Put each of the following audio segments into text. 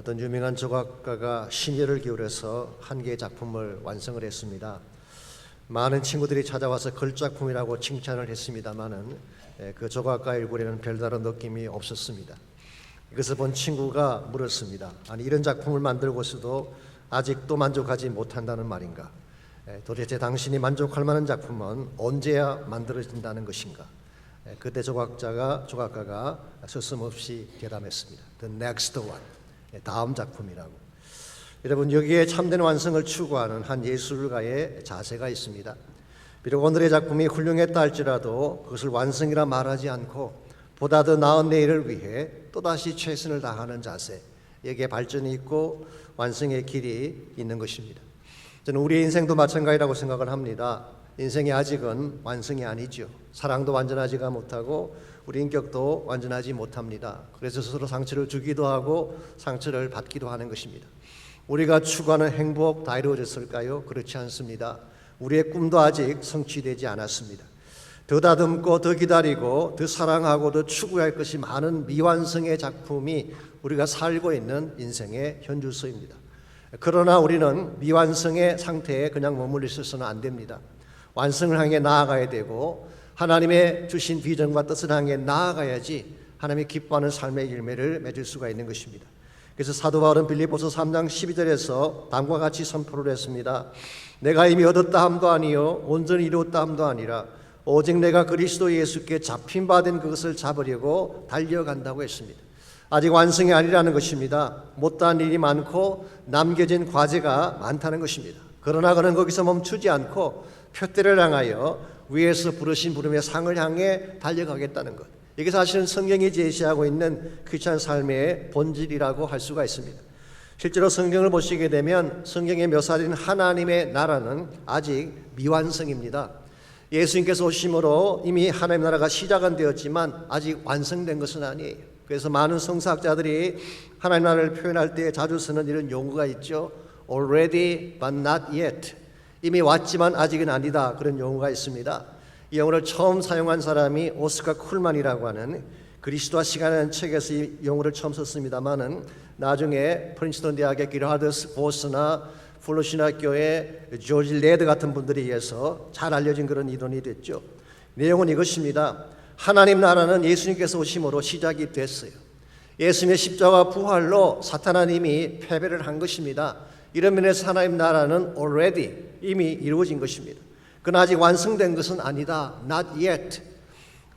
어떤 유명한 조각가가 심혈을 기울여서 한 개의 작품을 완성을 했습니다. 많은 친구들이 찾아와서 걸작품이라고 칭찬을 했습니다마는 그 조각가의 얼굴에는 별다른 느낌이 없었습니다. 이것을 본 친구가 물었습니다. 아니, 이런 작품을 만들고서도 아직도 만족하지 못한다는 말인가? 도대체 당신이 만족할 만한 작품은 언제야 만들어진다는 것인가? 그때 조각가가 서슴없이 대답했습니다. The next one. 다음 작품이라고. 여러분, 여기에 참된 완성을 추구하는 한 예술가의 자세가 있습니다. 비록 오늘의 작품이 훌륭했다 할지라도 그것을 완성이라 말하지 않고 보다 더 나은 내일을 위해 또다시 최선을 다하는 자세, 여기에 발전이 있고 완성의 길이 있는 것입니다. 저는 우리의 인생도 마찬가지라고 생각을 합니다. 인생이 아직은 완성이 아니죠. 사랑도 완전하지가 못하고 우리 인격도 완전하지 못합니다. 그래서 스스로 상처를 주기도 하고 상처를 받기도 하는 것입니다. 우리가 추구하는 행복 다 이루어졌을까요? 그렇지 않습니다. 우리의 꿈도 아직 성취되지 않았습니다. 더 다듬고 더 기다리고 더 사랑하고 더 추구할 것이 많은 미완성의 작품이 우리가 살고 있는 인생의 현주소입니다. 그러나 우리는 미완성의 상태에 그냥 머물러 있어서는 안 됩니다. 완성을 향해 나아가야 되고 하나님의 주신 비전과 뜻을 향해 나아가야지 하나님이 기뻐하는 삶의 열매를 맺을 수가 있는 것입니다. 그래서 사도 바울은 빌립보서 3장 12절에서 다음과 같이 선포를 했습니다. 내가 이미 얻었다 함도 아니요 온전히 이루었다 함도 아니라 오직 내가 그리스도 예수께 잡힌 바 된 그것을 잡으려고 달려간다고 했습니다. 아직 완성이 아니라는 것입니다. 못다한 일이 많고 남겨진 과제가 많다는 것입니다. 그러나 그는 거기서 멈추지 않고 표대를 향하여 위에서 부르신 부름의 상을 향해 달려가겠다는 것. 이게 사실은 성경이 제시하고 있는 크리스찬 삶의 본질이라고 할 수가 있습니다. 실제로 성경을 보시게 되면 성경에 묘사된 하나님의 나라는 아직 미완성입니다. 예수님께서 오심으로 이미 하나님 나라가 시작은 되었지만 아직 완성된 것은 아니에요. 그래서 많은 성사학자들이 하나님 나라를 표현할 때 자주 쓰는 이런 용어가 있죠. Already but not yet. 이미 왔지만 아직은 아니다. 그런 용어가 있습니다. 이 용어를 처음 사용한 사람이 오스카 쿨만이라고 하는 그리스도와 시간이라는 책에서 이 용어를 처음 썼습니다마는 나중에 프린스턴 대학의 기르하드 보스나 플로시나교의 조지 레드 같은 분들에 의해서 잘 알려진 그런 이론이 됐죠. 내용은 이것입니다. 하나님 나라는 예수님께서 오심으로 시작이 됐어요. 예수님의 십자가 부활로 사탄 하나님이 패배를 한 것입니다. 이런 면에서 하나님 나라는 already 이미 이루어진 것입니다. 그러나 아직 완성된 것은 아니다. Not yet.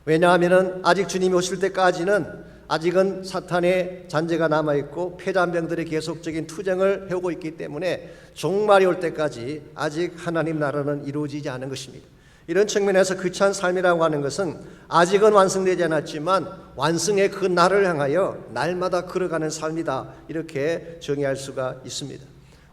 왜냐하면 아직 주님이 오실 때까지는 아직은 사탄의 잔재가 남아있고 폐잔병들의 계속적인 투쟁을 해오고 있기 때문에 종말이 올 때까지 아직 하나님 나라는 이루어지지 않은 것입니다. 이런 측면에서 크리스찬 삶이라고 하는 것은 아직은 완성되지 않았지만 완성의 그 날을 향하여 날마다 걸어가는 삶이다. 이렇게 정의할 수가 있습니다.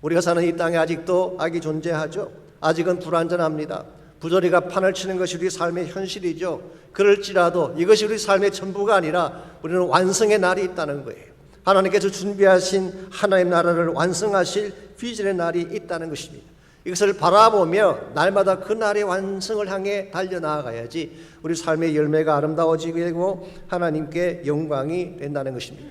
우리가 사는 이 땅에 아직도 악이 존재하죠. 아직은 불완전합니다. 부조리가 판을 치는 것이 우리 삶의 현실이죠. 그럴지라도 이것이 우리 삶의 전부가 아니라 우리는 완성의 날이 있다는 거예요. 하나님께서 준비하신 하나님 나라를 완성하실 비전의 날이 있다는 것입니다. 이것을 바라보며 날마다 그 날의 완성을 향해 달려나가야지 우리 삶의 열매가 아름다워지게 되고 하나님께 영광이 된다는 것입니다.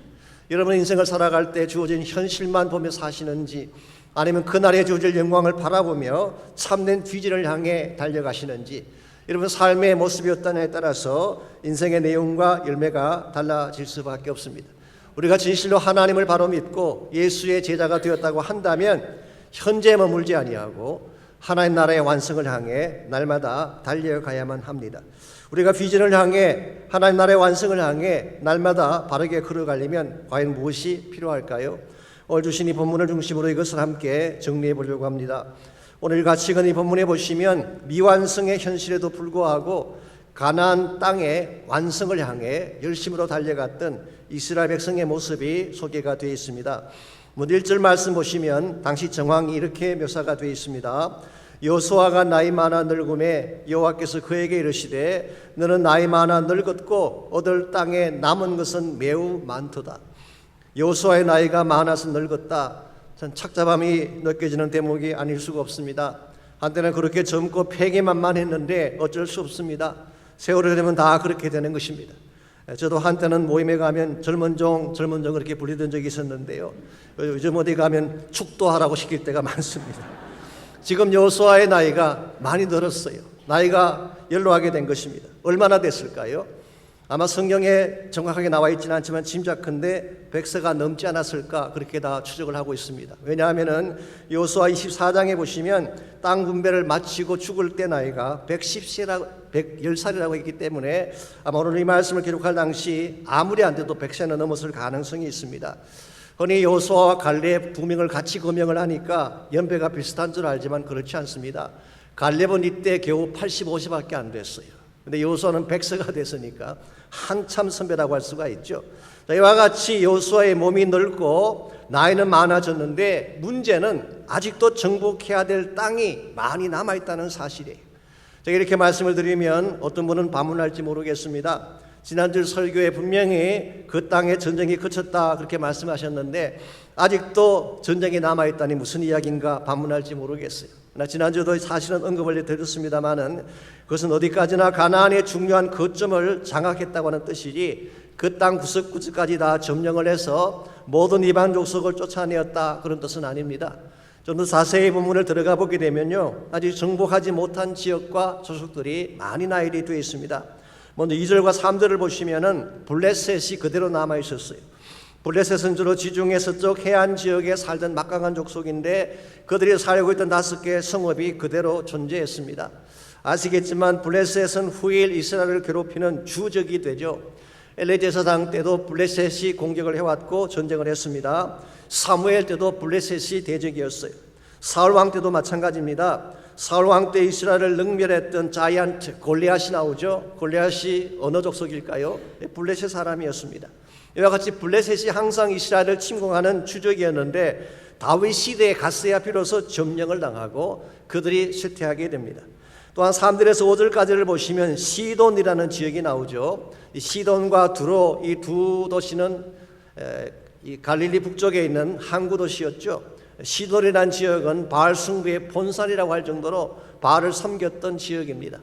여러분 인생을 살아갈 때 주어진 현실만 보며 사시는지 아니면 그날에 주어질 영광을 바라보며 참된 비전을 향해 달려가시는지 여러분 삶의 모습이 어떠냐에 따라서 인생의 내용과 열매가 달라질 수밖에 없습니다. 우리가 진실로 하나님을 바로 믿고 예수의 제자가 되었다고 한다면 현재에 머물지 아니하고 하나님 나라의 완성을 향해 날마다 달려가야만 합니다. 우리가 비전을 향해 하나님 나라의 완성을 향해 날마다 바르게 걸어가려면 과연 무엇이 필요할까요? 오늘 주신 이 본문을 중심으로 이것을 함께 정리해 보려고 합니다. 오늘 같이 읽은 이 본문에 보시면 미완성의 현실에도 불구하고 가나안 땅의 완성을 향해 열심으로 달려갔던 이스라엘 백성의 모습이 소개가 되어 있습니다. 1절 말씀 보시면 당시 정황이 이렇게 묘사가 되어 있습니다. 여호수아가 나이 많아 늙음에 여호와께서 그에게 이르시되 너는 나이 많아 늙었고 얻을 땅에 남은 것은 매우 많도다. 여호수아의 나이가 많아서 늙었다. 전 착잡함이 느껴지는 대목이 아닐 수가 없습니다. 한때는 그렇게 젊고 패기만만했는데 어쩔 수 없습니다. 세월이 되면 다 그렇게 되는 것입니다. 저도 한때는 모임에 가면 젊은 종 그렇게 불리던 적이 있었는데요. 요즘 어디 가면 축도하라고 시킬 때가 많습니다. 지금 여호수아의 나이가 많이 늘었어요. 나이가 연로하게 된 것입니다. 얼마나 됐을까요? 아마 성경에 정확하게 나와 있지는 않지만 짐작컨대 100세가 넘지 않았을까 그렇게 다 추적을 하고 있습니다. 왜냐하면은 여호수아 24장에 보시면 땅 분배를 마치고 죽을 때 나이가 110살이라고 했기 때문에 아마 오늘 이 말씀을 기록할 당시 아무리 안 돼도 100세는 넘었을 가능성이 있습니다. 흔히 여호수아와 갈렙 두 명을 같이 거명을 하니까 연배가 비슷한 줄 알지만 그렇지 않습니다. 갈렙은 이때 겨우 85세밖에 안 됐어요. 근데 여호수아는 100세가 됐으니까 한참 선배라고 할 수가 있죠. 이와 같이 여호수아의 몸이 늙고 나이는 많아졌는데 문제는 아직도 정복해야 될 땅이 많이 남아있다는 사실이에요. 제가 이렇게 말씀을 드리면 어떤 분은 반문할지 모르겠습니다. 지난주 설교에 분명히 그 땅에 전쟁이 그쳤다 그렇게 말씀하셨는데 아직도 전쟁이 남아있다니 무슨 이야기인가 반문할지 모르겠어요. 지난주도 사실은 언급을 드렸습니다마는 그것은 어디까지나 가나안의 중요한 거점을 장악했다고 하는 뜻이지 그 땅 구석구석까지 다 점령을 해서 모든 이방 족속을 쫓아내었다 그런 뜻은 아닙니다. 좀 더 자세히 본문을 들어가 보게 되면요, 아직 정복하지 못한 지역과 족속들이 많이 나열이 되어 있습니다. 먼저 2절과 3절을 보시면은 블레셋이 그대로 남아 있었어요. 블레셋은 주로 지중해 서쪽 해안 지역에 살던 막강한 족속인데 그들이 살고 있던 5개의 성읍이 그대로 존재했습니다. 아시겠지만 블레셋은 후일 이스라엘을 괴롭히는 주적이 되죠. 엘리제사장 때도 블레셋이 공격을 해왔고 전쟁을 했습니다. 사무엘 때도 블레셋이 대적이었어요. 사울 왕 때도 마찬가지입니다. 사울 왕 때 이스라엘을 능멸했던 자이언트 골리앗이 나오죠. 골리앗이 어느 족속일까요? 블레셋 사람이었습니다. 이와 같이 블레셋이 항상 이스라엘을 침공하는 주적이었는데 다윗 시대에 갔어야 비로소 점령을 당하고 그들이 쇠퇴하게 됩니다. 또한 3절에서 5절까지를 보시면 시돈이라는 지역이 나오죠. 이 시돈과 두로 이 두 도시는 이 갈릴리 북쪽에 있는 항구 도시였죠. 시돈이라는 지역은 바알 숭배의 본산이라고 할 정도로 바알을 섬겼던 지역입니다.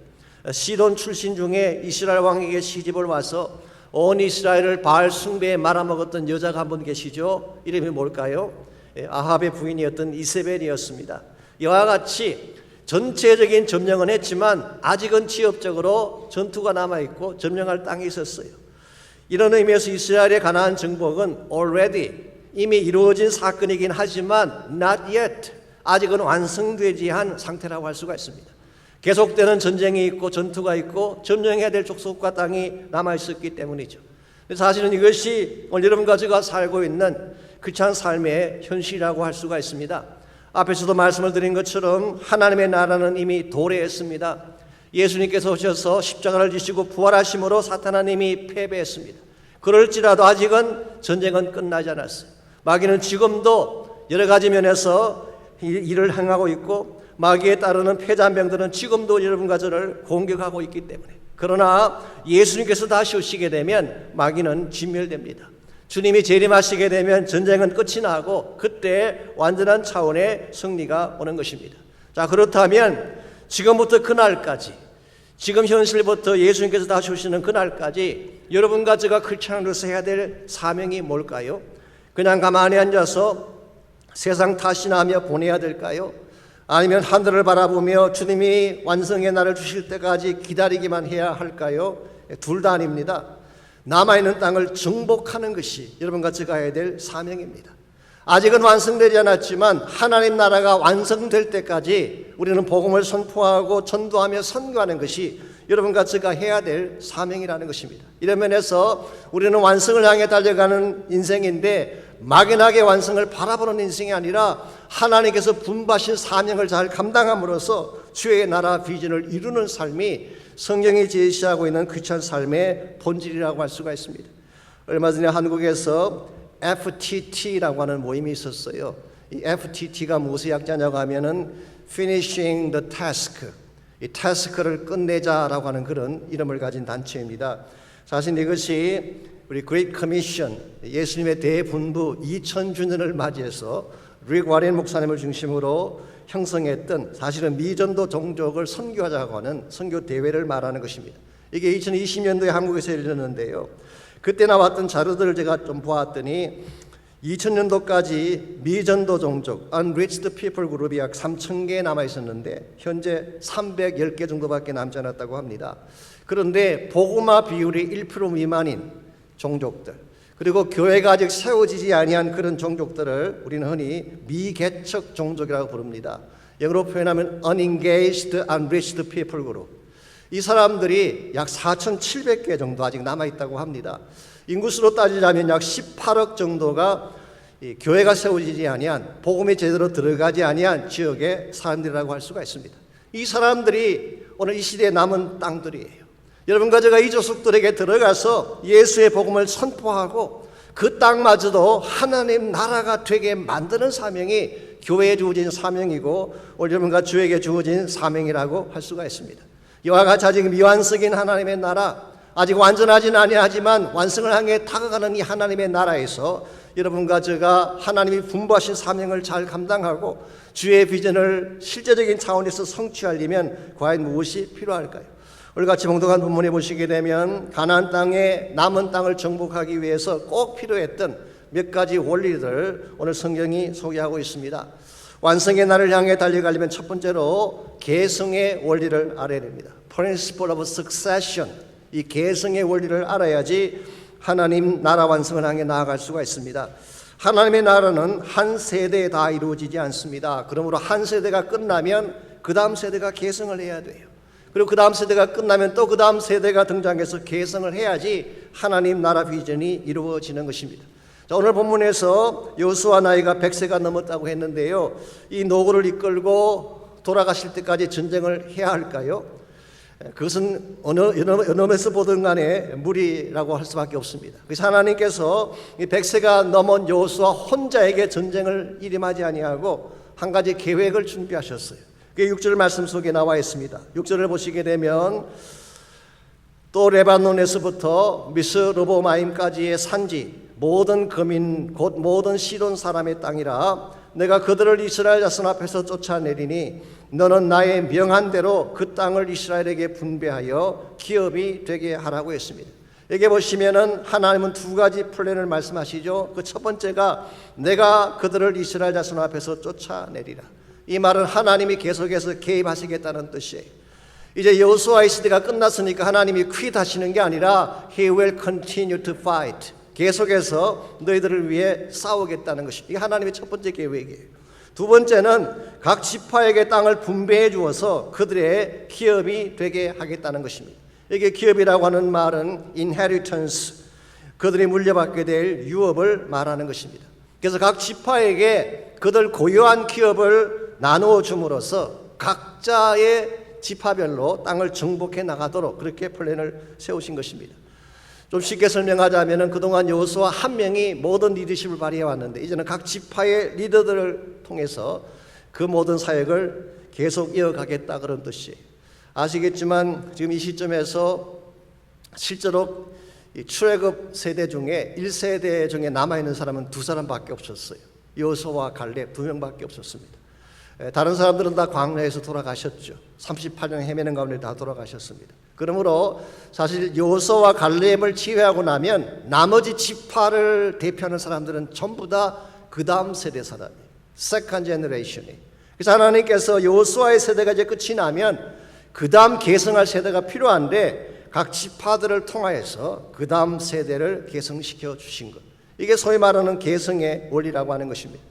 시돈 출신 중에 이스라엘 왕에게 시집을 와서 온 이스라엘을 바알 숭배에 말아먹었던 여자가 한 분 계시죠. 이름이 뭘까요? 아합의 부인이었던 이세벨이었습니다. 이와 같이 전체적인 점령은 했지만 아직은 지역적으로 전투가 남아있고 점령할 땅이 있었어요. 이런 의미에서 이스라엘의 가나안 정복은 already 이미 이루어진 사건이긴 하지만 not yet 아직은 완성되지 않은 상태라고 할 수가 있습니다. 계속되는 전쟁이 있고 전투가 있고 점령해야 될 족속과 땅이 남아있었기 때문이죠. 사실은 이것이 오늘 여러분과 제가 살고 있는 크리스찬 삶의 현실이라고 할 수가 있습니다. 앞에서도 말씀을 드린 것처럼 하나님의 나라는 이미 도래했습니다. 예수님께서 오셔서 십자가를 지시고 부활하심으로 사탄은 이미 패배했습니다. 그럴지라도 아직은 전쟁은 끝나지 않았어요. 마귀는 지금도 여러 가지 면에서 일을 행하고 있고 마귀에 따르는 패잔병들은 지금도 여러분과 저를 공격하고 있기 때문에, 그러나 예수님께서 다시 오시게 되면 마귀는 진멸됩니다. 주님이 재림하시게 되면 전쟁은 끝이 나고 그때 완전한 차원의 승리가 오는 것입니다. 자, 그렇다면 지금부터 그날까지, 지금 현실부터 예수님께서 다시 오시는 그날까지 여러분과 제가 크리스찬으로서 해야 될 사명이 뭘까요? 그냥 가만히 앉아서 세상 탓이나 하며 보내야 될까요? 아니면 하늘을 바라보며 주님이 완성의 날을 주실 때까지 기다리기만 해야 할까요? 둘 다 아닙니다. 남아있는 땅을 정복하는 것이 여러분과 제가 해야 될 사명입니다. 아직은 완성되지 않았지만 하나님 나라가 완성될 때까지 우리는 복음을 선포하고 전도하며 선교하는 것이 여러분과 제가 해야 될 사명이라는 것입니다. 이런 면에서 우리는 완성을 향해 달려가는 인생인데 막연하게 완성을 바라보는 인생이 아니라 하나님께서 분부하신 사명을 잘 감당함으로써 주의 나라 비전을 이루는 삶이 성경이 제시하고 있는 크리스찬 삶의 본질이라고 할 수가 있습니다. 얼마 전에 한국에서 FTT라고 하는 모임이 있었어요. 이 FTT가 무엇의 약자냐고 하면은 Finishing the Task, 이 타스크를 끝내자라고 하는 그런 이름을 가진 단체입니다. 사실 이것이 우리 Great Commission, 예수님의 대분부 2000주년을 맞이해서 릭 와렌 목사님을 중심으로 형성했던 사실은 미전도 종족을 선교하자고 하는 선교 대회를 말하는 것입니다. 이게 2020년도에 한국에서 열렸는데요. 그때 나왔던 자료들을 제가 좀 보았더니 2000년도까지 미전도 종족 Unreached People 그룹이 약 3,000개 남아 있었는데 현재 310개 정도밖에 남지 않았다고 합니다. 그런데 복음화 비율이 1% 미만인 종족들, 그리고 교회가 아직 세워지지 아니한 그런 종족들을 우리는 흔히 미개척 종족이라고 부릅니다. 영어로 표현하면 Unengaged Unreached People 그룹. 이 사람들이 약 4,700개 정도 아직 남아있다고 합니다. 인구수로 따지자면 약 18억 정도가 교회가 세워지지 아니한, 복음이 제대로 들어가지 아니한 지역의 사람들이라고 할 수가 있습니다. 이 사람들이 오늘 이 시대에 남은 땅들이에요. 여러분과 제가 이 족속들에게 들어가서 예수의 복음을 선포하고 그 땅마저도 하나님 나라가 되게 만드는 사명이 교회에 주어진 사명이고 오늘 여러분과 주에게 주어진 사명이라고 할 수가 있습니다. 이와 같이 아직 미완성인 하나님의 나라, 아직 완전하지는 아니하지만 완성을 향해 다가가는 이 하나님의 나라에서 여러분과 제가 하나님이 분부하신 사명을 잘 감당하고 주의 비전을 실제적인 차원에서 성취하려면 과연 무엇이 필요할까요? 오늘 같이 봉독한 본문에 보시게 되면 가나안 땅에 남은 땅을 정복하기 위해서 꼭 필요했던 몇 가지 원리들을 오늘 성경이 소개하고 있습니다. 완성의 날을 향해 달려가려면 첫 번째로 계승의 원리를 알아야 됩니다. Principle of Succession, 이 계승의 원리를 알아야지 하나님 나라 완성을 향해 나아갈 수가 있습니다. 하나님의 나라는 한 세대에 다 이루어지지 않습니다. 그러므로 한 세대가 끝나면 그 다음 세대가 계승을 해야 돼요. 그리고 그 다음 세대가 끝나면 또 그 다음 세대가 등장해서 계승을 해야지 하나님 나라 비전이 이루어지는 것입니다. 자, 오늘 본문에서 여호수아 나이가 100세가 넘었다고 했는데요. 이 노고를 이끌고 돌아가실 때까지 전쟁을 해야 할까요? 그것은 어느 면에서 보든 간에 무리라고 할 수밖에 없습니다. 그래서 하나님께서 이 100세가 넘은 여호수아 혼자에게 전쟁을 일임하지 아니하고 한 가지 계획을 준비하셨어요. 그게 6절 말씀 속에 나와 있습니다. 6절을 보시게 되면 또 레바논에서부터 미스로보마임까지의 산지 모든 거민 곧 모든 시돈 사람의 땅이라 내가 그들을 이스라엘 자손 앞에서 쫓아내리니 너는 나의 명한 대로 그 땅을 이스라엘에게 분배하여 기업이 되게 하라고 했습니다. 여기 보시면은 하나님은 두 가지 플랜을 말씀하시죠. 그 첫 번째가 내가 그들을 이스라엘 자손 앞에서 쫓아내리라. 이 말은 하나님이 계속해서 개입하시겠다는 뜻이에요. 이제 여호수아의 시대가 끝났으니까 하나님이 퀴트하시는 게 아니라 He will continue to fight. 계속해서 너희들을 위해 싸우겠다는 것이 이게 하나님의 첫 번째 계획이에요. 두 번째는 각 지파에게 땅을 분배해 주어서 그들의 기업이 되게 하겠다는 것입니다. 이게 기업이라고 하는 말은 inheritance, 그들이 물려받게 될 유업을 말하는 것입니다. 그래서 각 지파에게 그들 고유한 기업을 나누어 줌으로써 각자의 지파별로 땅을 정복해 나가도록 그렇게 플랜을 세우신 것입니다. 좀 쉽게 설명하자면 그동안 여호수아 한 명이 모든 리더십을 발휘해 왔는데 이제는 각 지파의 리더들을 통해서 그 모든 사역을 계속 이어가겠다 그런 뜻이에요. 아시겠지만 지금 이 시점에서 실제로 출애굽 세대 중에 1세대 중에 남아있는 사람은 2사람밖에 없었어요. 여호수아와 갈렙 2명밖에 없었습니다. 다른 사람들은 다 광야에서 돌아가셨죠. 38년 헤매는 가운데 다 돌아가셨습니다. 그러므로 사실 여호수아와 갈렙을 지휘하고 나면 나머지 지파를 대표하는 사람들은 전부 다 그 다음 세대 사람이에요. Second generation. 그래서 하나님께서 여호수아의 세대가 이제 끝이 나면 그 다음 계승할 세대가 필요한데 각 지파들을 통하여서 그 다음 세대를 계승시켜 주신 것. 이게 소위 말하는 계승의 원리라고 하는 것입니다.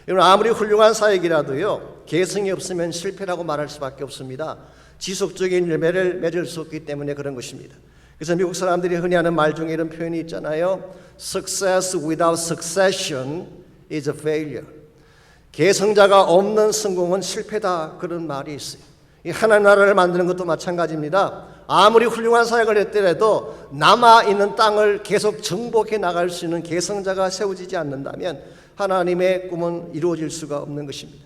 여러분 아무리 훌륭한 사역이라도요 계승이 없으면 실패라고 말할 수밖에 없습니다. 지속적인 열매를 맺을 수 없기 때문에 그런 것입니다. 그래서 미국 사람들이 흔히 하는 말 중에 이런 표현이 있잖아요. Success without succession is a failure. 계승자가 없는 성공은 실패다 그런 말이 있어요. 이 하나님 나라를 만드는 것도 마찬가지입니다. 아무리 훌륭한 사역을 했더라도 남아있는 땅을 계속 정복해 나갈 수 있는 계승자가 세워지지 않는다면 하나님의 꿈은 이루어질 수가 없는 것입니다.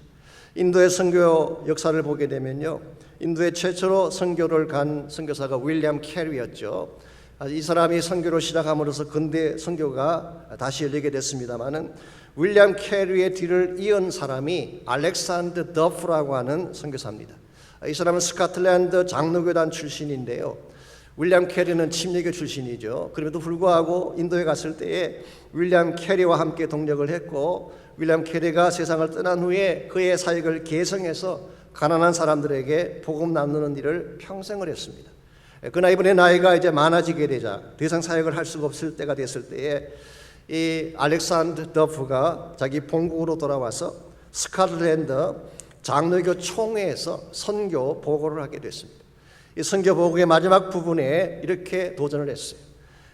인도의 선교 역사를 보게 되면요, 인도에 최초로 선교를 간 선교사가 윌리엄 캐리였죠. 이 사람이 선교를 시작함으로써 근대 선교가 다시 열리게 됐습니다만은 윌리엄 캐리의 뒤를 이은 사람이 알렉산더 더프라고 하는 선교사입니다. 이 사람은 스코틀랜드 장로교단 출신인데요. 윌리엄 캐리는 침례교 출신이죠. 그럼에도 불구하고 인도에 갔을 때에 윌리엄 캐리와 함께 동력을 했고, 윌리엄 캐리가 세상을 떠난 후에 그의 사역을 계승해서 가난한 사람들에게 복음 나누는 일을 평생을 했습니다. 그러나 이번에 나이가 이제 많아지게 되자 더 이상 사역을 할 수가 없을 때가 됐을 때에 이 알렉산더 더프가 자기 본국으로 돌아와서 스코틀랜드 장로교 총회에서 선교 보고를 하게 됐습니다. 이 선교 보고의 마지막 부분에 이렇게 도전을 했어요.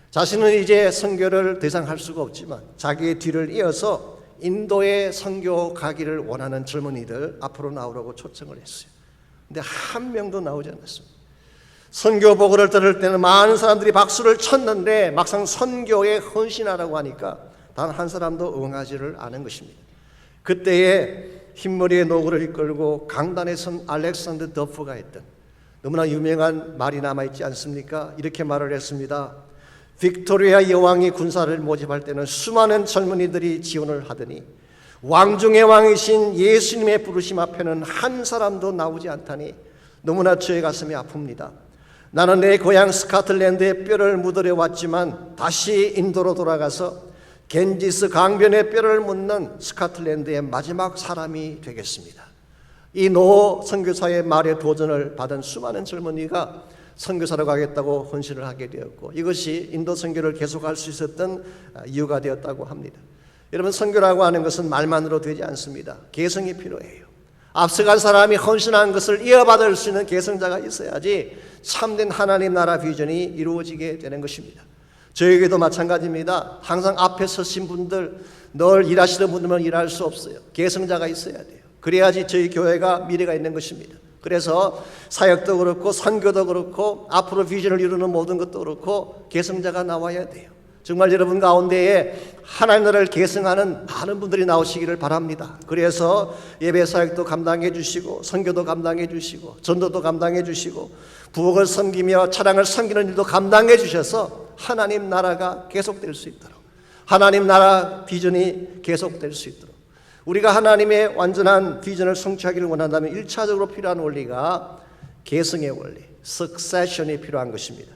자신은 이제 선교를 더 이상 할 수가 없지만 자기의 뒤를 이어서 인도에 선교 가기를 원하는 젊은이들 앞으로 나오라고 초청을 했어요. 근데 한 명도 나오지 않았습니다. 선교 보고를 들을 때는 많은 사람들이 박수를 쳤는데 막상 선교에 헌신하라고 하니까 단 한 사람도 응하지를 않은 것입니다. 그때에 흰머리에 노구를 이끌고 강단에 선 알렉산더 더프가 했던 너무나 유명한 말이 남아있지 않습니까? 이렇게 말을 했습니다. 빅토리아 여왕이 군사를 모집할 때는 수많은 젊은이들이 지원을 하더니 왕중의 왕이신 예수님의 부르심 앞에는 한 사람도 나오지 않다니 너무나 저의 가슴이 아픕니다. 나는 내 고향 스코틀랜드에 뼈를 묻으려 왔지만 다시 인도로 돌아가서 겐지스 강변에 뼈를 묻는 스코틀랜드의 마지막 사람이 되겠습니다. 이 노 선교사의 말에 도전을 받은 수많은 젊은이가 선교사로 가겠다고 헌신을 하게 되었고, 이것이 인도 선교를 계속할 수 있었던 이유가 되었다고 합니다. 여러분, 선교라고 하는 것은 말만으로 되지 않습니다. 계승이 필요해요. 앞서간 사람이 헌신한 것을 이어받을 수 있는 계승자가 있어야지 참된 하나님 나라 비전이 이루어지게 되는 것입니다. 저에게도 마찬가지입니다. 항상 앞에 서신 분들, 늘 일하시는 분들만 일할 수 없어요. 계승자가 있어야 돼요. 그래야지 저희 교회가 미래가 있는 것입니다. 그래서 사역도 그렇고 선교도 그렇고 앞으로 비전을 이루는 모든 것도 그렇고 계승자가 나와야 돼요. 정말 여러분 가운데에 하나님 나라를 계승하는 많은 분들이 나오시기를 바랍니다. 그래서 예배 사역도 감당해 주시고 선교도 감당해 주시고 전도도 감당해 주시고 부엌을 섬기며 차량을 섬기는 일도 감당해 주셔서 하나님 나라가 계속될 수 있도록, 하나님 나라 비전이 계속될 수 있도록, 우리가 하나님의 완전한 비전을 성취하기를 원한다면 1차적으로 필요한 원리가 계승의 원리, succession이 필요한 것입니다.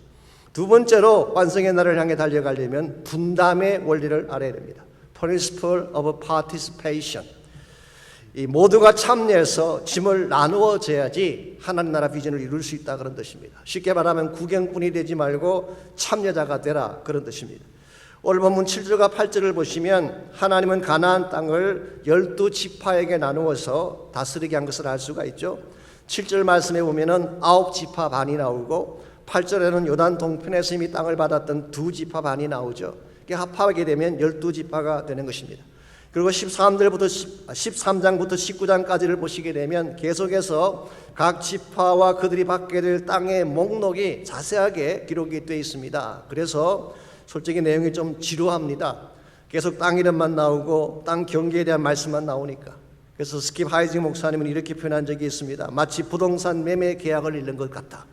두 번째로 완성의 날을 향해 달려가려면 분담의 원리를 알아야 됩니다. Principle of Participation. 이 모두가 참여해서 짐을 나누어 져야지 하나님 나라 비전을 이룰 수 있다, 그런 뜻입니다. 쉽게 말하면 구경꾼이 되지 말고 참여자가 되라, 그런 뜻입니다. 오늘 본문 7절과 8절을 보시면 하나님은 가나안 땅을 12지파에게 나누어서 다스리게 한 것을 알 수가 있죠. 7절 말씀에 보면은 9지파 반이 나오고 8절에는 요단 동편에서 이미 땅을 받았던 2지파 반이 나오죠. 이게 합하게 되면 12지파가 되는 것입니다. 그리고 13장부터 19장까지를 보시게 되면 계속해서 각 지파와 그들이 받게 될 땅의 목록이 자세하게 기록이 되어 있습니다. 그래서 솔직히 내용이 좀 지루합니다. 계속 땅 이름만 나오고 땅 경계에 대한 말씀만 나오니까. 그래서 스킵 하이징 목사님은 이렇게 표현한 적이 있습니다. 마치 부동산 매매 계약을 읽는 것 같다.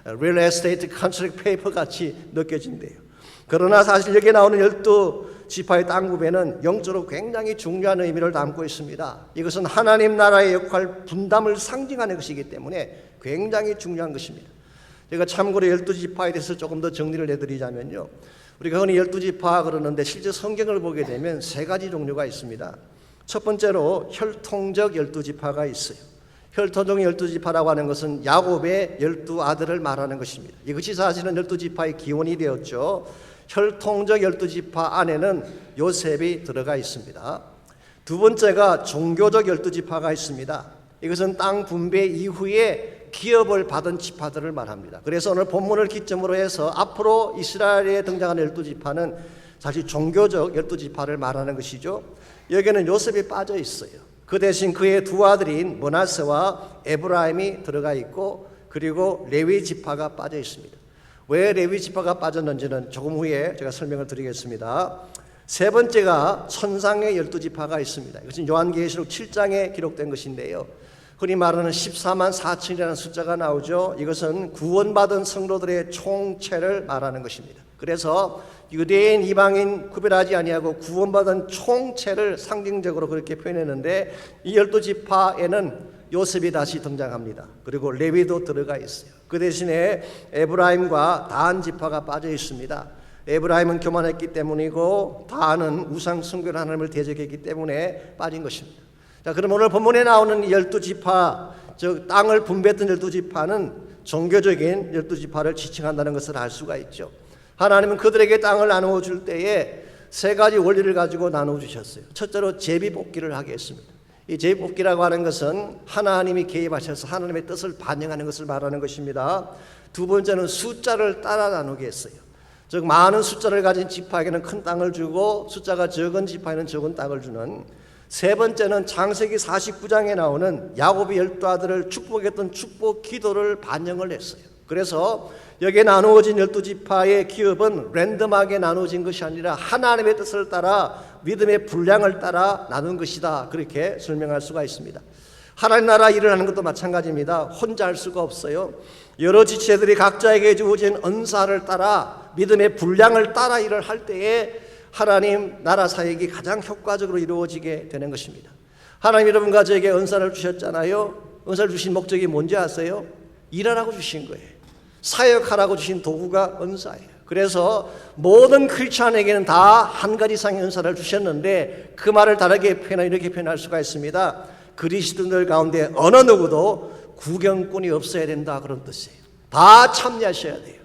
Real Estate Contract Paper 같이 느껴진대요. 그러나 사실 여기에 나오는 12지파의 땅 구배는 영적으로 굉장히 중요한 의미를 담고 있습니다. 이것은 하나님 나라의 역할 분담을 상징하는 것이기 때문에 굉장히 중요한 것입니다. 제가 참고로 12지파에 대해서 조금 더 정리를 해드리자면요, 우리가 흔히 12지파 그러는데 실제 성경을 보게 되면 세 가지 종류가 있습니다. 첫 번째로 혈통적 12지파가 있어요. 혈통적 12지파라고 하는 것은 야곱의 12아들을 말하는 것입니다. 이것이 사실은 12지파의 기원이 되었죠. 혈통적 12지파 안에는 요셉이 들어가 있습니다. 두 번째가 종교적 12지파가 있습니다. 이것은 땅 분배 이후에 기업을 받은 지파들을 말합니다. 그래서 오늘 본문을 기점으로 해서 앞으로 이스라엘에 등장하는 12지파는 사실 종교적 12지파를 말하는 것이죠. 여기에는 요셉이 빠져 있어요. 그 대신 그의 두 아들인 므낫세와 에브라임이 들어가 있고, 그리고 레위 지파가 빠져 있습니다. 왜 레위 지파가 빠졌는지는 조금 후에 제가 설명을 드리겠습니다. 세 번째가 천상의 12지파가 있습니다. 이것은 요한계시록 7장에 기록된 것인데요, 흔히 말하는 14만 4천이라는 숫자가 나오죠. 이것은 구원받은 성도들의 총체를 말하는 것입니다. 그래서 유대인, 이방인 구별하지 아니하고 구원받은 총체를 상징적으로 그렇게 표현했는데, 이 12지파에는 요셉이 다시 등장합니다. 그리고 레위도 들어가 있어요. 그 대신에 에브라임과 단 지파가 빠져 있습니다. 에브라임은 교만했기 때문이고 단은 우상 숭배를 하나님을 대적했기 때문에 빠진 것입니다. 자, 그럼 오늘 본문에 나오는 12지파, 즉 땅을 분배했던 12지파는 종교적인 12지파를 지칭한다는 것을 알 수가 있죠. 하나님은 그들에게 땅을 나누어 줄 때에 세 가지 원리를 가지고 나누어 주셨어요. 첫째로 제비뽑기를 하게 했습니다. 이 제비뽑기라고 하는 것은 하나님이 개입하셔서 하나님의 뜻을 반영하는 것을 말하는 것입니다. 두 번째는 숫자를 따라 나누게 했어요. 즉 많은 숫자를 가진 지파에게는 큰 땅을 주고 숫자가 적은 지파에는 적은 땅을 주는. 세 번째는 창세기 49장에 나오는 야곱이 12아들을 축복했던 축복 기도를 반영을 했어요. 그래서 여기에 나누어진 12지파의 기업은 랜덤하게 나누어진 것이 아니라 하나님의 뜻을 따라 믿음의 분량을 따라 나눈 것이다, 그렇게 설명할 수가 있습니다. 하나님 나라 일을 하는 것도 마찬가지입니다. 혼자 할 수가 없어요. 여러 지체들이 각자에게 주어진 은사를 따라 믿음의 분량을 따라 일을 할 때에 하나님 나라 사역이 가장 효과적으로 이루어지게 되는 것입니다. 하나님 여러분과 저에게 은사를 주셨잖아요. 은사를 주신 목적이 뭔지 아세요? 일하라고 주신 거예요. 사역하라고 주신 도구가 은사예요. 그래서 모든 크리스찬에게는 다 한 가지 이상의 은사를 주셨는데, 그 말을 다르게 표현하여 이렇게 표현할 수가 있습니다. 그리스도인들 가운데 어느 누구도 구경꾼이 없어야 된다, 그런 뜻이에요. 다 참여하셔야 돼요.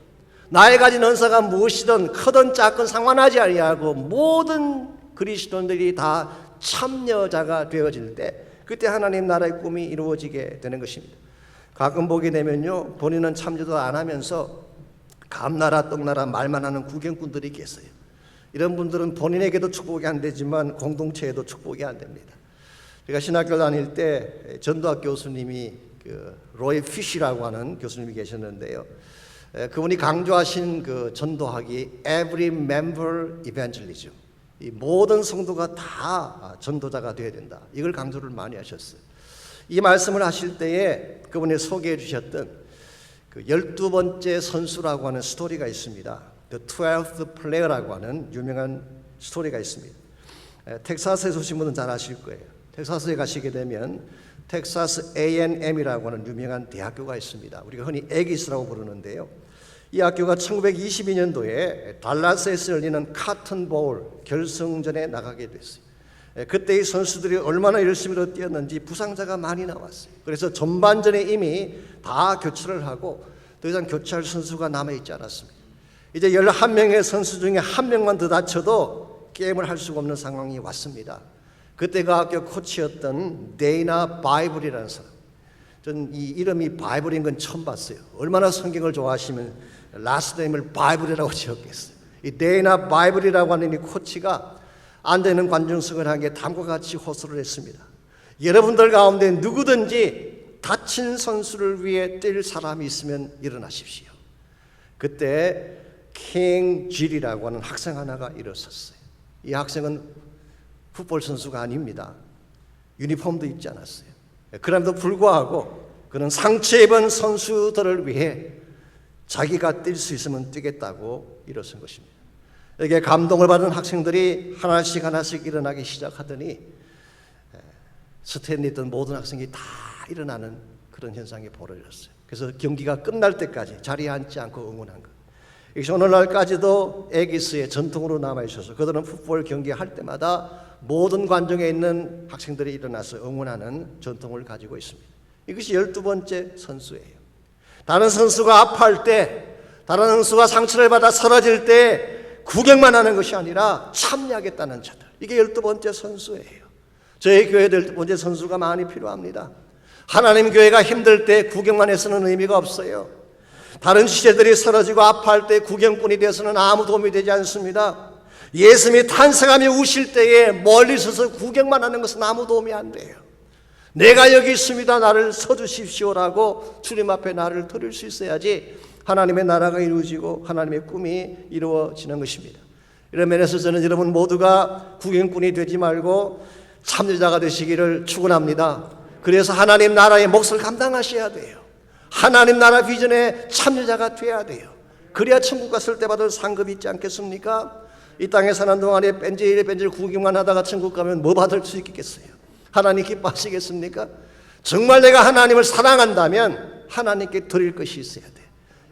나의 가진 은사가 무엇이든 크든 작든 상관하지 아니하고 모든 그리스도인들이 다 참여자가 되어질 때, 그때 하나님 나라의 꿈이 이루어지게 되는 것입니다. 가끔 보게 되면요, 본인은 참여도 안 하면서 감나라 떡나라 말만 하는 구경꾼들이 계세요. 이런 분들은 본인에게도 축복이 안 되지만 공동체에도 축복이 안 됩니다. 제가 신학교 다닐 때 전도학 교수님이 로이 피쉬라고 하는 교수님이 계셨는데요. 그분이 강조하신 그 전도학이 Every Member Evangelism, 이 모든 성도가 다 전도자가 되어야 된다, 이걸 강조를 많이 하셨어요. 이 말씀을 하실 때에 그분이 소개해 주셨던 그 12번째 선수라고 하는 스토리가 있습니다. The 12th Player라고 하는 유명한 스토리가 있습니다. 텍사스에 오신 분은 잘 아실 거예요. 텍사스에 가시게 되면 텍사스 A&M이라고 하는 유명한 대학교가 있습니다. 우리가 흔히 애기스라고 부르는데요. 이 학교가 1922년도에 달라스에서 열리는 카튼 보울 결승전에 나가게 됐어요. 그때 이 선수들이 얼마나 열심히 뛰었는지 부상자가 많이 나왔어요. 그래서 전반전에 이미 다 교체를 하고 더 이상 교체할 선수가 남아있지 않았습니다. 이제 11명의 선수 중에 한 명만 더 다쳐도 게임을 할 수가 없는 상황이 왔습니다. 그때 그 학교 코치였던 데이나 바이블이라는 사람, 전 이 이름이 바이블인 건 처음 봤어요. 얼마나 성경을 좋아하시면 라스트 네임을 바이블이라고 지었겠어요. 이 데이나 바이블이라고 하는 이 코치가 앉아있는 관중석을 향해 다음과 같이 호소를 했습니다. 여러분들 가운데 누구든지 다친 선수를 위해 뛸 사람이 있으면 일어나십시오. 그때 킹 질이라고 하는 학생 하나가 일어섰어요. 이 학생은 풋볼 선수가 아닙니다. 유니폼도 입지 않았어요. 그럼에도 불구하고 그는 상처 입은 선수들을 위해 자기가 뛸 수 있으면 뛰겠다고 일어선 것입니다. 여기에 감동을 받은 학생들이 하나씩 하나씩 일어나기 시작하더니 스탠리에 있던 모든 학생이 다 일어나는 그런 현상이 벌어졌어요. 그래서 경기가 끝날 때까지 자리에 앉지 않고 응원한 것. 이것이 오늘날까지도 애기스의 전통으로 남아있어서 그들은 풋볼 경기할 때마다 모든 관중에 있는 학생들이 일어나서 응원하는 전통을 가지고 있습니다. 이것이 12번째 선수예요. 다른 선수가 아파할 때, 다른 선수가 상처를 받아 쓰러질 때 구경만 하는 것이 아니라 참여하겠다는 자들, 이게 12번째 선수예요. 저희 교회도 12번째 선수가 많이 필요합니다. 하나님 교회가 힘들 때 구경만 해서는 의미가 없어요. 다른 지체들이 쓰러지고 아파할 때 구경꾼이 되어서는 아무 도움이 되지 않습니다. 예수님이 탄생하며 우실 때에 멀리 서서 구경만 하는 것은 아무 도움이 안 돼요. 내가 여기 있습니다, 나를 서주십시오라고 주님 앞에 나를 드릴 수 있어야지 하나님의 나라가 이루어지고 하나님의 꿈이 이루어지는 것입니다. 이런 면에서 저는 여러분 모두가 구경꾼이 되지 말고 참여자가 되시기를 축원합니다. 그래서 하나님 나라의 몫을 감당하셔야 돼요. 하나님 나라 비전의 참여자가 돼야 돼요. 그래야 천국 갔을 때 받을 상급이 있지 않겠습니까? 이 땅에 사는 동안에 뺀질뺀질 구경만 하다가 천국 가면 뭐 받을 수 있겠어요? 하나님 기뻐하시겠습니까? 정말 내가 하나님을 사랑한다면 하나님께 드릴 것이 있어야 돼.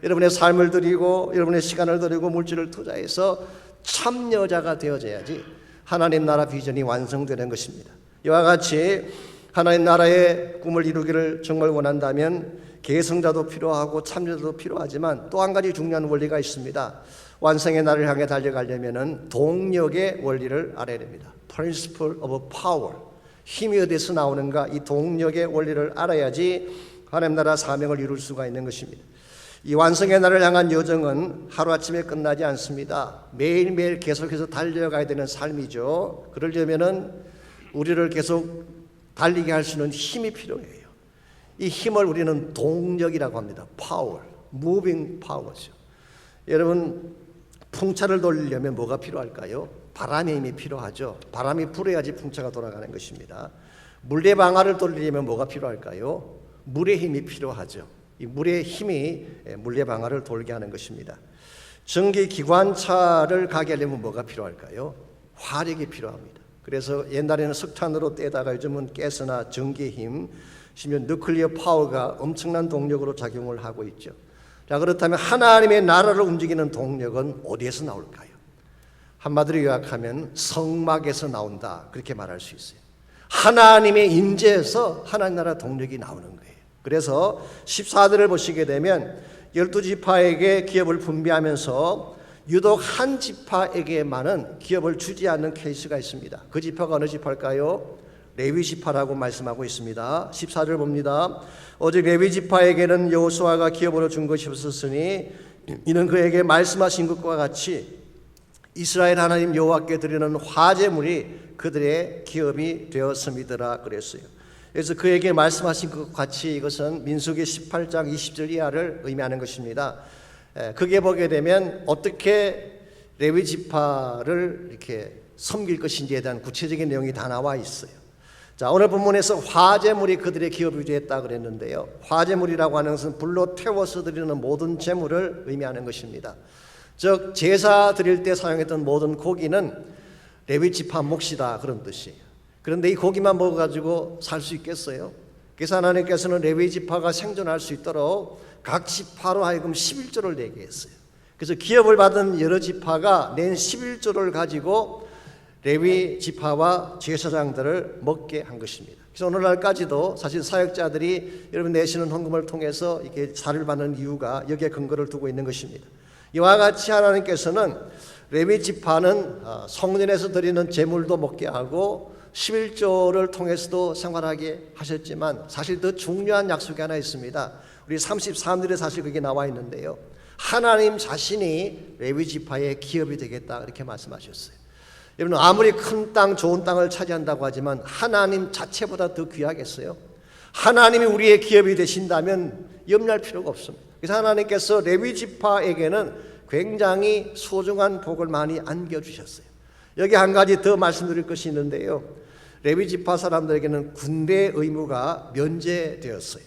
여러분의 삶을 드리고 여러분의 시간을 드리고 물질을 투자해서 참여자가 되어져야지 하나님 나라 비전이 완성되는 것입니다. 이와 같이 하나님 나라의 꿈을 이루기를 정말 원한다면 계승자도 필요하고 참여자도 필요하지만 또 한 가지 중요한 원리가 있습니다. 완성의 날을 향해 달려가려면 동력의 원리를 알아야 됩니다. Principle of Power. 힘이 어디서 나오는가, 이 동력의 원리를 알아야지 하나님 나라 사명을 이룰 수가 있는 것입니다. 이 완성의 날을 향한 여정은 하루아침에 끝나지 않습니다. 매일매일 계속해서 달려가야 되는 삶이죠. 그러려면은 우리를 계속 달리게 할 수 있는 힘이 필요해요. 이 힘을 우리는 동력이라고 합니다. 파워, 무빙 파워죠. 여러분, 풍차를 돌리려면 뭐가 필요할까요? 바람의 힘이 필요하죠. 바람이 불어야지 풍차가 돌아가는 것입니다. 물레방아를 돌리려면 뭐가 필요할까요? 물의 힘이 필요하죠. 이 물의 힘이 물레방아를 돌게 하는 것입니다. 전기기관차를 가게 하려면 뭐가 필요할까요? 화력이 필요합니다. 그래서 옛날에는 석탄으로 떼다가 요즘은 가스나 전기의 힘, 심지어 뉴클리어 파워가 엄청난 동력으로 작용을 하고 있죠. 자, 그렇다면 하나님의 나라를 움직이는 동력은 어디에서 나올까요? 한마디로 요약하면 성막에서 나온다, 그렇게 말할 수 있어요. 하나님의 임재에서 하나님 나라 동력이 나오는 거예요. 그래서 14절을 보시게 되면 12지파에게 기업을 분배하면서 유독 한 지파에게만은 기업을 주지 않는 케이스가 있습니다. 그 지파가 어느 지파일까요? 레위 지파라고 말씀하고 있습니다. 14절 봅니다. 오직 레위 지파에게는 여호수아가 기업으로 준 것이 없었으니 이는 그에게 말씀하신 것과 같이 이스라엘 하나님 여호와께 드리는 화제물이 그들의 기업이 되었음이더라 그랬어요. 그래서 그에게 말씀하신 것 같이 이것은 민수기 18장 20절 이하를 의미하는 것입니다. 그게 보게 되면 어떻게 레위 지파를 이렇게 섬길 것인지에 대한 구체적인 내용이 다 나와 있어요. 자, 오늘 본문에서 화제물이 그들의 기업이 되었다 그랬는데요. 화제물이라고 하는 것은 불로 태워서 드리는 모든 제물을 의미하는 것입니다. 즉 제사 드릴 때 사용했던 모든 고기는 레위 지파 몫이다, 그런 뜻이에요. 그런데 이 고기만 먹어가지고 살 수 있겠어요? 그래서 하나님께서는 레위 지파가 생존할 수 있도록 각 지파로 하여금 11조를 내게 했어요. 그래서 기업을 받은 여러 지파가 낸 11조를 가지고 레위 지파와 제사장들을 먹게 한 것입니다. 그래서 오늘날까지도 사실 사역자들이 여러분 내시는 헌금을 통해서 이렇게 살을 받는 이유가 여기에 근거를 두고 있는 것입니다. 이와 같이 하나님께서는 레위 지파는 성전에서 드리는 제물도 먹게 하고 11조를 통해서도 생활하게 하셨지만 사실 더 중요한 약속이 하나 있습니다. 우리 33절에 사실 그게 나와 있는데요. 하나님 자신이 레위 지파의 기업이 되겠다, 이렇게 말씀하셨어요. 여러분, 아무리 큰 땅, 좋은 땅을 차지한다고 하지만 하나님 자체보다 더 귀하겠어요? 하나님이 우리의 기업이 되신다면 염려할 필요가 없습니다. 그래서 하나님께서 레위 지파에게는 굉장히 소중한 복을 많이 안겨주셨어요. 여기 한 가지 더 말씀드릴 것이 있는데요. 레위 지파 사람들에게는 군대 의무가 면제되었어요.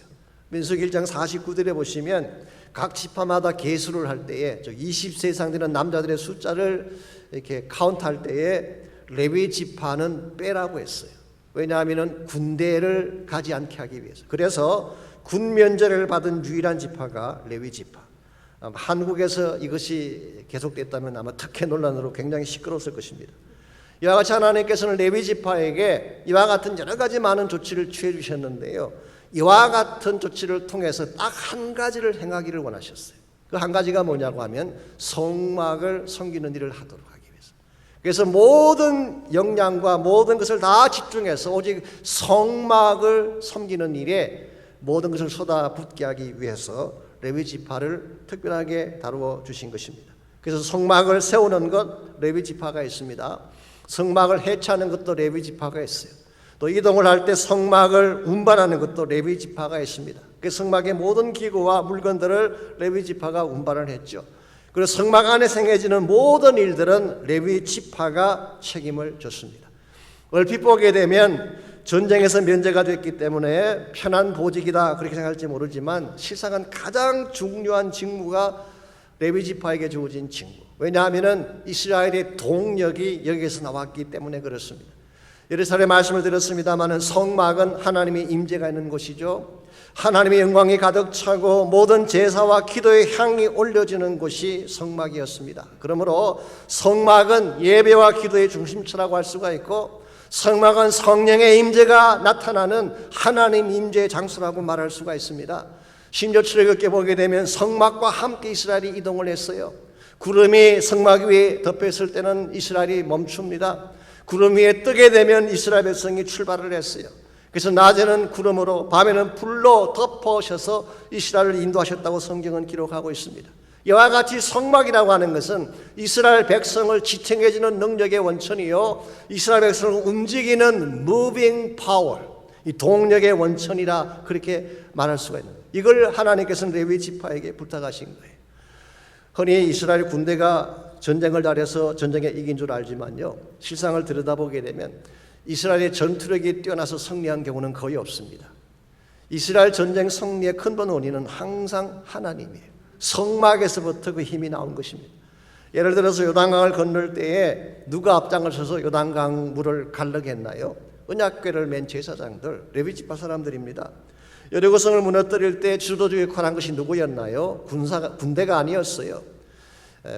민수기 1장 49절에 보시면 각 지파마다 계수를 할 때에 20세 이상 되는 남자들의 숫자를 이렇게 카운트할 때에 레위 지파는 빼라고 했어요. 왜냐하면 군대를 가지 않게 하기 위해서. 그래서 군 면제를 받은 유일한 지파가 레위 지파. 한국에서 이것이 계속됐다면 아마 특혜 논란으로 굉장히 시끄러웠을 것입니다. 이와 같이 하나님께서는 레위 지파에게 이와 같은 여러 가지 많은 조치를 취해 주셨는데요. 이와 같은 조치를 통해서 딱 한 가지를 행하기를 원하셨어요. 그 한 가지가 뭐냐고 하면 성막을 섬기는 일을 하도록 하기 위해서. 그래서 모든 역량과 모든 것을 다 집중해서 오직 성막을 섬기는 일에 모든 것을 쏟아붓게 하기 위해서 레위 지파를 특별하게 다루어 주신 것입니다. 그래서 성막을 세우는 것 레위 지파가 있습니다. 성막을 해체하는 것도 레위 지파가 있어요. 또 이동을 할 때 성막을 운반하는 것도 레위 지파가 있습니다. 그 성막의 모든 기구와 물건들을 레위 지파가 운반을 했죠. 그리고 성막 안에 생겨지는 모든 일들은 레위 지파가 책임을 졌습니다. 얼핏 보게 되면 전쟁에서 면제가 됐기 때문에 편한 보직이다 그렇게 생각할지 모르지만 실상은 가장 중요한 직무가 레위 지파에게 주어진 직무. 왜냐하면 이스라엘의 동력이 여기에서 나왔기 때문에 그렇습니다. 예루살렘 말씀을 드렸습니다마는 성막은 하나님의 임재가 있는 곳이죠. 하나님의 영광이 가득 차고 모든 제사와 기도의 향이 올려지는 곳이 성막이었습니다. 그러므로 성막은 예배와 기도의 중심처라고 할 수가 있고, 성막은 성령의 임재가 나타나는 하나님 임재의 장소라고 말할 수가 있습니다. 심지어 출애굽기에 보게 되면 성막과 함께 이스라엘이 이동을 했어요. 구름이 성막 위에 덮였을 때는 이스라엘이 멈춥니다. 구름 위에 뜨게 되면 이스라엘 백성이 출발을 했어요. 그래서 낮에는 구름으로 밤에는 불로 덮으셔서 이스라엘을 인도하셨다고 성경은 기록하고 있습니다. 이와 같이 성막이라고 하는 것은 이스라엘 백성을 지탱해주는 능력의 원천이요, 이스라엘 백성을 움직이는 moving power, 이 동력의 원천이라 그렇게 말할 수가 있는 거예요. 이걸 하나님께서는 레위 지파에게 부탁하신 거예요. 흔히 이스라엘 군대가 전쟁을 잘해서 전쟁에 이긴 줄 알지만요, 실상을 들여다보게 되면 이스라엘의 전투력이 뛰어나서 승리한 경우는 거의 없습니다. 이스라엘 전쟁 승리의 큰 원인은 항상 하나님이에요. 성막에서부터 그 힘이 나온 것입니다. 예를 들어서 요단강을 건널 때에 누가 앞장을 서서 요단강 물을 가르게 했나요? 언약궤를 맨 제사장들, 레위 지파 사람들입니다. 여리고성을 무너뜨릴 때 주도주의 권한 것이 누구였나요? 군대가 아니었어요.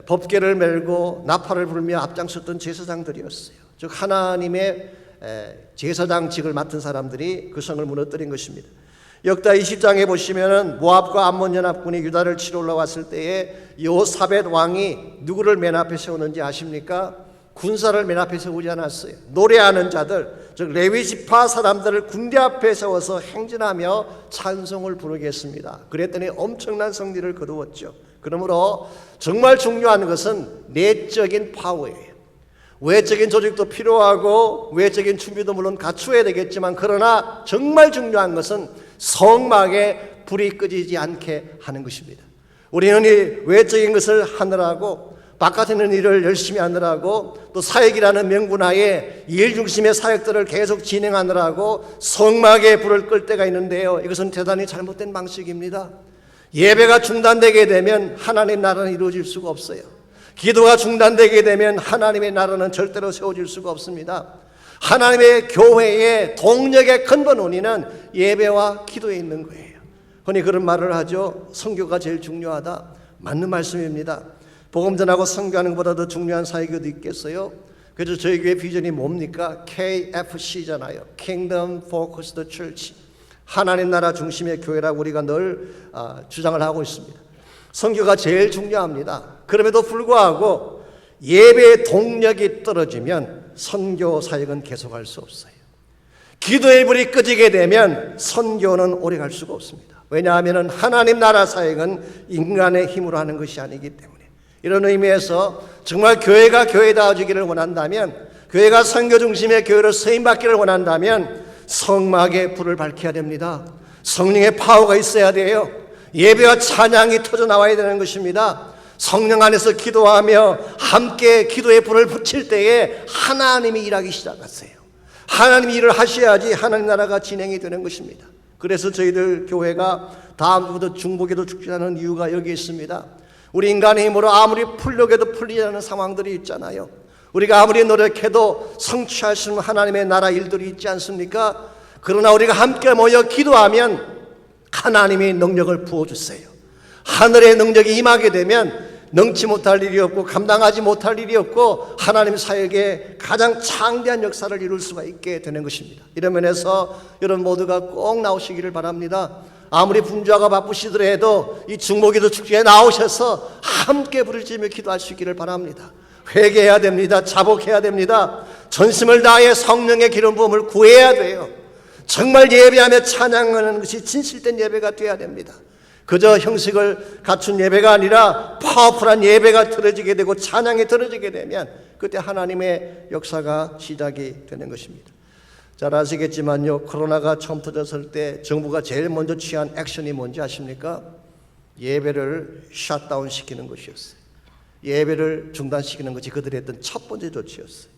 법궤를 메고 나팔을 불며 앞장섰던 제사장들이었어요. 즉 하나님의 제사장직을 맡은 사람들이 그 성을 무너뜨린 것입니다. 역다 20장에 보시면은 모압과 암몬 연합군이 유다를 치러 올라왔을 때에 여호사벳 왕이 누구를 맨 앞에 세우는지 아십니까? 군사를 맨 앞에 세우지 않았어요. 노래하는 자들, 즉 레위 지파 사람들을 군대 앞에 세워서 행진하며 찬송을 부르게 했습니다. 그랬더니 엄청난 승리를 거두었죠. 그러므로 정말 중요한 것은 내적인 파워예요. 외적인 조직도 필요하고 외적인 준비도 물론 갖추어야 되겠지만, 그러나 정말 중요한 것은 성막에 불이 꺼지지 않게 하는 것입니다. 우리는 이 외적인 것을 하느라고, 바깥에 있는 일을 열심히 하느라고, 또 사역이라는 명분하에 일 중심의 사역들을 계속 진행하느라고 성막에 불을 끌 때가 있는데요, 이것은 대단히 잘못된 방식입니다. 예배가 중단되게 되면 하나님 나라는 이루어질 수가 없어요. 기도가 중단되게 되면 하나님의 나라는 절대로 세워질 수가 없습니다. 하나님의 교회의 동력의 근본 원인은 예배와 기도에 있는 거예요. 흔히 그런 말을 하죠. 선교가 제일 중요하다. 맞는 말씀입니다. 복음 전하고 선교하는 것보다 더 중요한 사역이 어디 있겠어요? 그래서 저희 교회 비전이 뭡니까? KFC잖아요. Kingdom Focused Church. 하나님 나라 중심의 교회라고 우리가 늘 주장을 하고 있습니다. 선교가 제일 중요합니다. 그럼에도 불구하고 예배의 동력이 떨어지면 선교 사역은 계속할 수 없어요. 기도의 불이 꺼지게 되면 선교는 오래갈 수가 없습니다. 왜냐하면 하나님 나라 사역은 인간의 힘으로 하는 것이 아니기 때문에. 이런 의미에서 정말 교회가 교회다워지기를 원한다면, 교회가 선교 중심의 교회로 쓰임받기를 원한다면 성막에 불을 밝혀야 됩니다. 성령의 파워가 있어야 돼요. 예배와 찬양이 터져 나와야 되는 것입니다. 성령 안에서 기도하며 함께 기도의 불을 붙일 때에 하나님이 일하기 시작하세요. 하나님이 일을 하셔야지 하나님 나라가 진행이 되는 것입니다. 그래서 저희들 교회가 다음 주부터 중보기도 축제하는 이유가 여기 있습니다. 우리 인간의 힘으로 아무리 풀려고 해도 풀리지 않는 상황들이 있잖아요. 우리가 아무리 노력해도 성취할 수 없는 하나님의 나라 일들이 있지 않습니까? 그러나 우리가 함께 모여 기도하면 하나님이 능력을 부어주세요. 하늘의 능력이 임하게 되면 능치 못할 일이 없고 감당하지 못할 일이 없고 하나님 사역에 가장 창대한 역사를 이룰 수가 있게 되는 것입니다. 이런 면에서 여러분 모두가 꼭 나오시기를 바랍니다. 아무리 분주하고 바쁘시더라도 이 중보기도 축제에 나오셔서 함께 부를 지며 기도할 수 있기를 바랍니다. 회개해야 됩니다. 자복해야 됩니다. 전심을 다해 성령의 기름 부음을 구해야 돼요. 정말 예배하며 찬양하는 것이 진실된 예배가 되어야 됩니다. 그저 형식을 갖춘 예배가 아니라 파워풀한 예배가 들어지게 되고 찬양이 들어지게 되면 그때 하나님의 역사가 시작이 되는 것입니다. 잘 아시겠지만요, 코로나가 처음 터졌을 때 정부가 제일 먼저 취한 액션이 뭔지 아십니까? 예배를 셧다운 시키는 것이었어요. 예배를 중단시키는 것이 그들이 했던 첫 번째 조치였어요.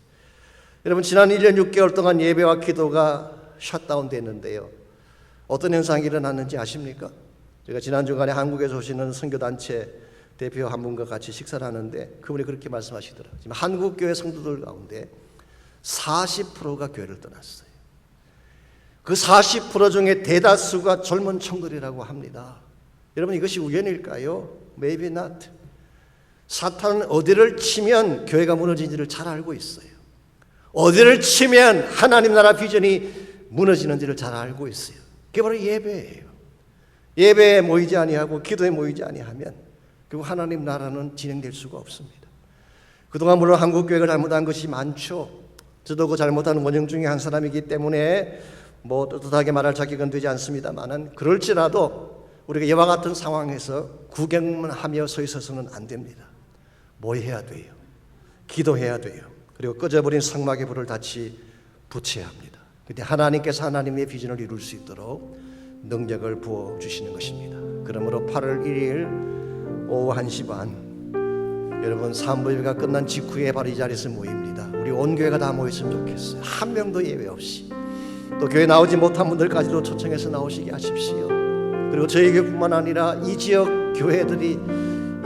여러분, 지난 1년 6개월 동안 예배와 기도가 셧다운 됐는데요. 어떤 현상이 일어났는지 아십니까? 제가 지난 주간에 한국에서 오시는 선교단체 대표 한 분과 같이 식사를 하는데 그분이 그렇게 말씀하시더라고요. 지금 한국교회 성도들 가운데 40%가 교회를 떠났어요. 그 40% 중에 대다수가 젊은 청들이라고 합니다. 여러분, 이것이 우연일까요? Maybe not. 사탄은 어디를 치면 교회가 무너지는지를 잘 알고 있어요. 어디를 치면 하나님 나라 비전이 무너지는지를 잘 알고 있어요. 그게 바로 예배예요. 예배에 모이지 아니하고 기도에 모이지 아니하면 결국 하나님 나라는 진행될 수가 없습니다. 그동안 물론 한국 교회가 잘못한 것이 많죠. 저도 그 잘못한 원형 중에 한 사람이기 때문에 뭐 떳떳하게 말할 자격은 되지 않습니다만은, 그럴지라도 우리가 이와 같은 상황에서 구경만 하며 서 있어서는 안 됩니다. 뭐 해야 돼요? 기도해야 돼요. 그리고 꺼져버린 성막의 불을 다시 붙여야 합니다. 그때 하나님께서 하나님의 비전을 이룰 수 있도록 능력을 부어주시는 것입니다. 그러므로 8월 1일 오후 1시 반, 여러분 사무예배가 끝난 직후에 바로 이 자리에서 모입니다. 우리 온 교회가 다 모였으면 좋겠어요. 한 명도 예외 없이. 또 교회 나오지 못한 분들까지도 초청해서 나오시게 하십시오. 그리고 저희 교회뿐만 아니라 이 지역 교회들이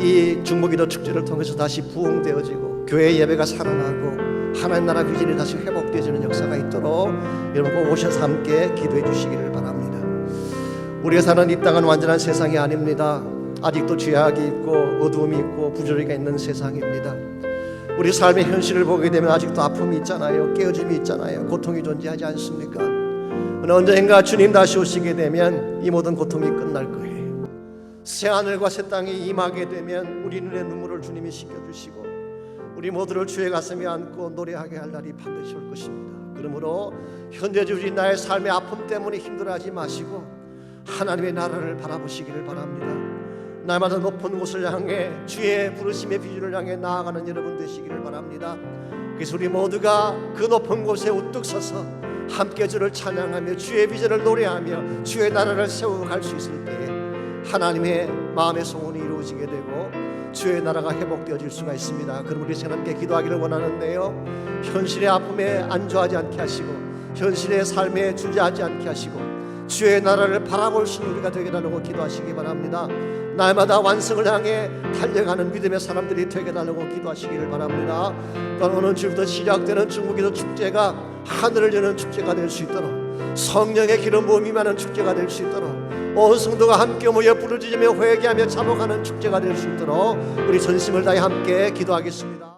이 중보기도 축제를 통해서 다시 부흥되어지고 교회 예배가 살아나고 하나님 나라 비전이 다시 회복되어지는 역사가 있도록 여러분 꼭 오셔서 함께 기도해 주시기를 바랍니다. 우리가 사는 이 땅은 완전한 세상이 아닙니다. 아직도 죄악이 있고 어두움이 있고 부조리가 있는 세상입니다. 우리 삶의 현실을 보게 되면 아직도 아픔이 있잖아요. 깨어짐이 있잖아요. 고통이 존재하지 않습니까? 어느 언젠가 주님 다시 오시게 되면 이 모든 고통이 끝날 거예요. 새하늘과 새 땅이 임하게 되면 우리 눈의 눈물을 주님이 씻겨주시고 우리 모두를 주의 가슴에 안고 노래하게 할 날이 반드시 올 것입니다. 그러므로 현재 주신 나의 삶의 아픔 때문에 힘들어하지 마시고 하나님의 나라를 바라보시기를 바랍니다. 날마다 높은 곳을 향해 주의 부르심의 비전을 향해 나아가는 여러분 되시기를 바랍니다. 그래서 우리 모두가 그 높은 곳에 우뚝 서서 함께 주를 찬양하며 주의 비전을 노래하며 주의 나라를 세워갈 수 있을 때에 하나님의 마음의 소원이 이루어지게 되고 주의 나라가 회복되어질 수가 있습니다. 그럼 우리 하나님께 기도하기를 원하는데요, 현실의 아픔에 안주하지 않게 하시고 현실의 삶에 주저하지 않게 하시고 주의 나라를 바라볼 수 있는 우리가 되게 달라고 기도하시기 바랍니다. 날마다 완성을 향해 달려가는 믿음의 사람들이 되게 달라고 기도하시기를 바랍니다. 또한 오늘 주부터 시작되는 중국기도 축제가 하늘을 여는 축제가 될 수 있도록, 성령의 기름 부음이 임하는 축제가 될 수 있도록, 온 성도가 함께 모여 부르짖으며 회개하며 잡아가는 축제가 될 수 있도록 우리 전심을 다해 함께 기도하겠습니다.